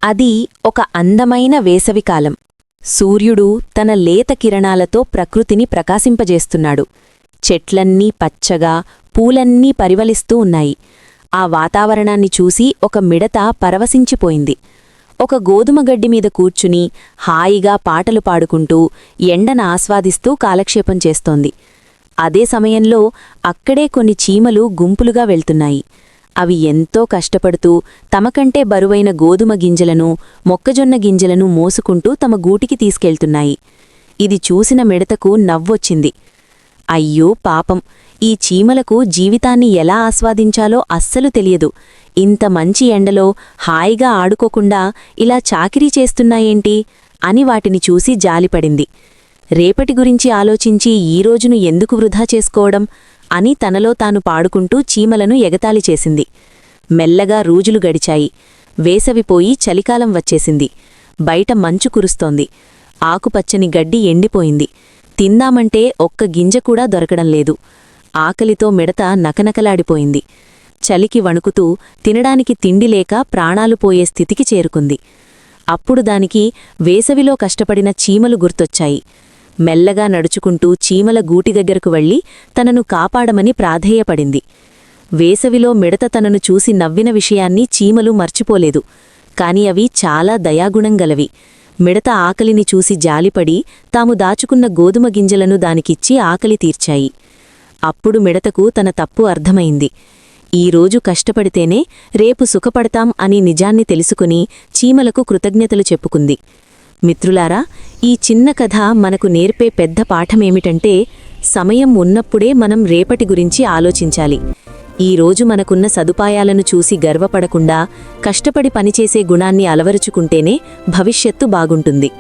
అది ఒక అందమైన వేసవికాలం. సూర్యుడు తన లేత కిరణాలతో ప్రకృతిని ప్రకాశింపజేస్తున్నాడు. చెట్లన్నీ పచ్చగా, పూలన్నీ పరిమళిస్తూ ఉన్నాయి. ఆ వాతావరణాన్ని చూసి ఒక మిడత పరవశించిపోయింది. ఒక గోధుమగడ్డిమీద కూర్చుని హాయిగా పాటలు పాడుకుంటూ ఎండన ఆస్వాదిస్తూ కాలక్షేపం చేస్తోంది. అదే సమయంలో అక్కడే కొన్ని చీమలు గుంపులుగా వెళ్తున్నాయి. అవి ఎంతో కష్టపడుతూ తమకంటే బరువైన గోధుమ గింజలను, మొక్కజొన్న గింజలను మోసుకుంటూ తమ గూటికి తీసుకెళ్తున్నాయి. ఇది చూసిన మిడతకు నవ్వొచ్చింది. అయ్యో పాపం, ఈ చీమలకు జీవితాన్ని ఎలా ఆస్వాదించాలో అస్సలు తెలియదు. ఇంత మంచి ఎండలో హాయిగా ఆడుకోకుండా ఇలా చాకిరీ చేస్తున్నాయేంటి అని వాటిని చూసి జాలిపడింది. రేపటి గురించి ఆలోచించి ఈ రోజును ఎందుకు వృధా చేసుకోవడం అని తనలో తాను పాడుకుంటూ చీమలను ఎగతాళి చేసింది. మెల్లగా రోజులు గడిచాయి. వేసవిపోయి చలికాలం వచ్చేసింది. బయట మంచు కురుస్తోంది. ఆకుపచ్చని గడ్డి ఎండిపోయింది. తిందామంటే ఒక్క గింజ కూడా దొరకడం లేదు. ఆకలితో మిడత నకనకలాడిపోయింది. చలికి వణుకుతూ తినడానికి తిండిలేక ప్రాణాలు పోయే స్థితికి చేరుకుంది. అప్పుడు దానికి వేసవిలో కష్టపడిన చీమలు గుర్తొచ్చాయి. మెల్లగా నడుచుకుంటూ చీమల గూటి దగ్గరకు వెళ్లి తనను కాపాడమని ప్రాధేయపడింది. వేసవిలో మిడత తనను చూసి నవ్విన విషయాన్ని చీమలు మర్చిపోలేదు. కాని అవి చాలా దయాగుణంగలవి. మిడత ఆకలిని చూసి జాలిపడి తాము దాచుకున్న గోధుమ గింజలను దానికిచ్చి ఆకలి తీర్చాయి. అప్పుడు మిడతకు తన తప్పు అర్థమైంది. ఈరోజు కష్టపడితేనే రేపు సుఖపడతాం అని నిజాన్ని తెలుసుకుని చీమలకు కృతజ్ఞతలు చెప్పుకుంది. మిత్రులారా, ఈ చిన్న కథ మనకు నేర్పే పెద్ద పాఠమేమిటంటే, సమయం ఉన్నప్పుడే మనం రేపటి గురించి ఆలోచించాలి. ఈరోజు మనకున్న సదుపాయాలను చూసి గర్వపడకుండా కష్టపడి పనిచేసే గుణాన్ని అలవరుచుకుంటేనే భవిష్యత్తు బాగుంటుంది.